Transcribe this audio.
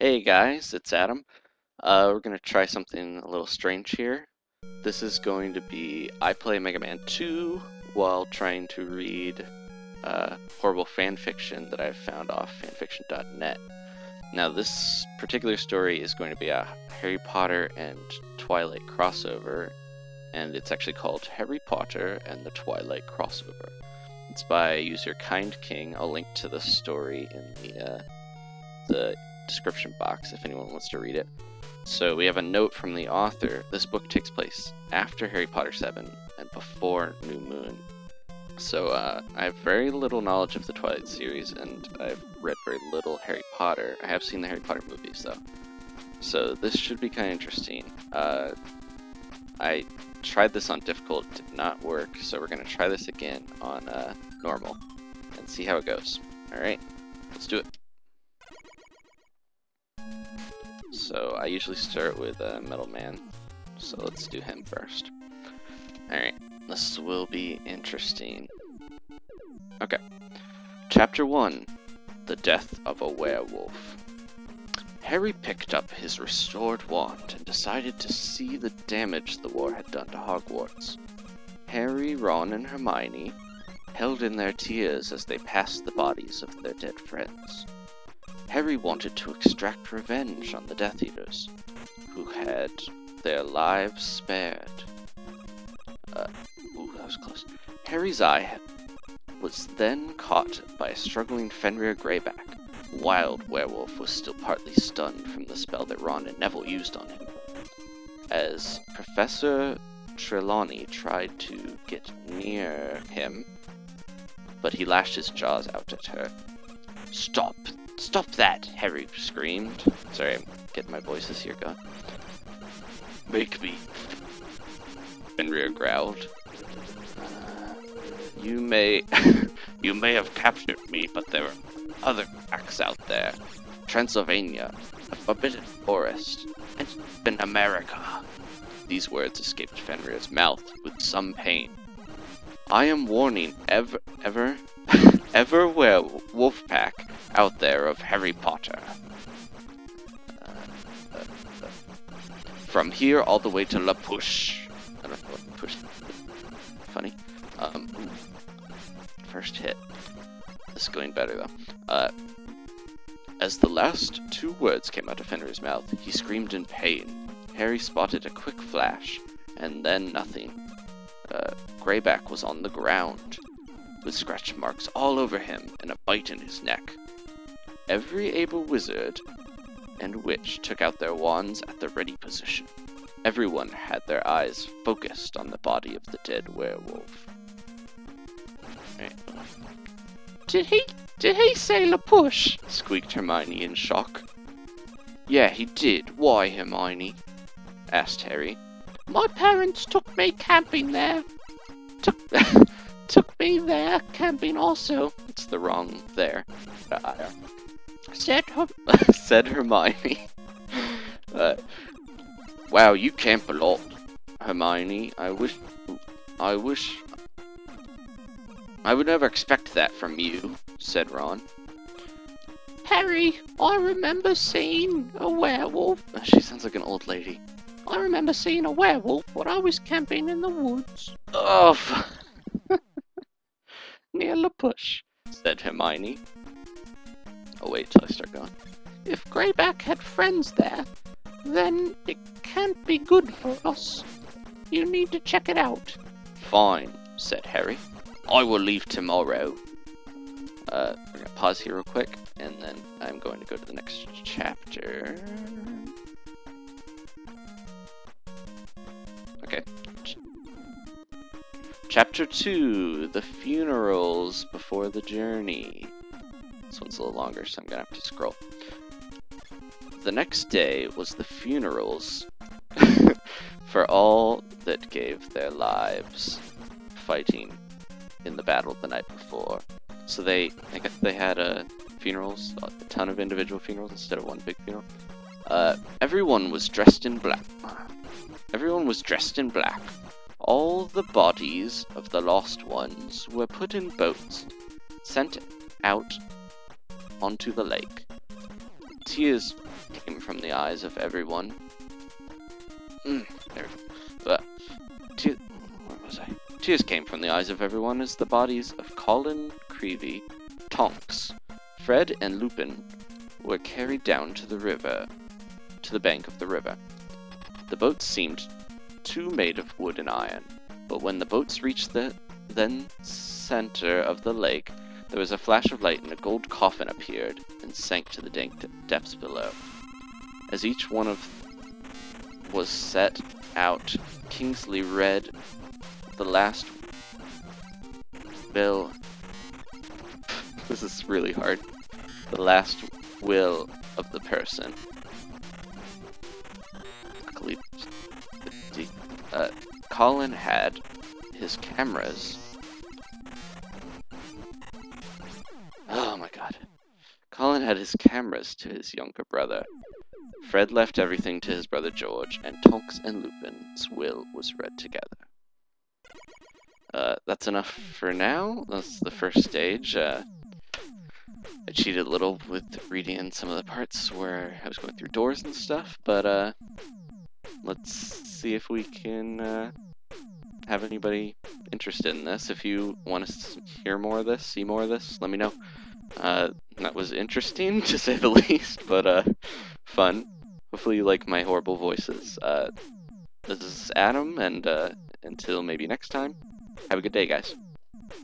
Hey guys, it's Adam. We're gonna try something a little strange here. This is going to be I play Mega Man 2 while trying to read horrible fanfiction that I've found off fanfiction.net. Now this particular story is going to be a Harry Potter and Twilight crossover, and it's actually called Harry Potter and the Twilight Crossover. It's by user KindKing. I'll link to the story in the description box if anyone wants to read it. So we have a note from the author. This book takes place after Harry Potter 7 and before New Moon. So I have very little knowledge of the Twilight series, and I've read very little Harry Potter. I have seen the Harry Potter movies though. So this should be kind of interesting. I tried this on difficult, it did not work, so we're going to try this again on normal and see how it goes. Alright, let's do it. So I usually start with Metal Man, so let's do him first. Alright, this will be interesting. Okay, Chapter 1, The Death of a Werewolf. Harry picked up his restored wand and decided to see the damage the war had done to Hogwarts. Harry, Ron, and Hermione held in their tears as they passed the bodies of their dead friends. Harry wanted to extract revenge on the Death Eaters, who had their lives spared. Ooh, that was close. Harry's eye was then caught by a struggling Fenrir Greyback. Wild Werewolf was still partly stunned from the spell that Ron and Neville used on him. As Professor Trelawney tried to get near him, but he lashed his jaws out at her. Stop! Stop that! Harry screamed. Sorry, I'm getting my voices here going. Make me! Fenrir growled. You may have captured me, but there are other acts out there. Transylvania, a forbidden forest, and in America. These words escaped Fenrir's mouth with some pain. I am warning ever werewolf pack out there of Harry Potter. From here all the way to La Push. I don't know what La Push is. Funny. First hit. This is going better though. As the last two words came out of Fenrir's mouth, he screamed in pain. Harry spotted a quick flash, and then nothing. Greyback was on the ground, with scratch marks all over him and a bite in his neck. Every able wizard and witch took out their wands at the ready position. Everyone had their eyes focused on the body of the dead werewolf. Right. Did he say La Push? Squeaked Hermione in shock. Yeah, he did. Why, Hermione? Asked Harry. My parents took me camping there. Took me there camping also. It's the wrong there. Said Hermione. Wow, you camp a lot, Hermione. I would never expect that from you, said Ron. Harry, I remember seeing a werewolf. She sounds like an old lady. I remember seeing a werewolf when I was camping in the woods. Oh, near La Push, said Hermione. Oh, wait till I start going. If Greyback had friends there, then it can't be good for us. You need to check it out. Fine, said Harry. I will leave tomorrow. We're gonna pause here real quick, and then I'm going to go to the next chapter. Okay. Chapter 2, The Funerals Before the Journey. This one's a little longer, so I'm gonna have to scroll. The next day was the funerals for all that gave their lives fighting in the battle the night before. So I guess they had funerals, a ton of individual funerals instead of one big funeral. Everyone was dressed in black. All the bodies of the lost ones were put in boats, sent out onto the lake. Tears came from the eyes of everyone. There we go. Where was I? Tears came from the eyes of everyone as the bodies of Colin, Creevy, Tonks, Fred, and Lupin were carried down to the bank of the river. The boats seemed too made of wood and iron, but when the boats reached the then center of the lake, there was a flash of light and a gold coffin appeared and sank to the dank depths below. As each one was set out, Kingsley read the last will. This is really hard. The last will of the person. Colin had his cameras. Oh my god. Colin had his cameras to his younger brother. Fred left everything to his brother George, and Tonks and Lupin's will was read together. That's enough for now. That's the first stage. I cheated a little with reading in some of the parts where I was going through doors and stuff, but let's see if we can have anybody interested in this. If you want to hear more of this, see more of this, let me know. That was interesting, to say the least, but fun. Hopefully you like my horrible voices. This is Adam, and until maybe next time, have a good day, guys.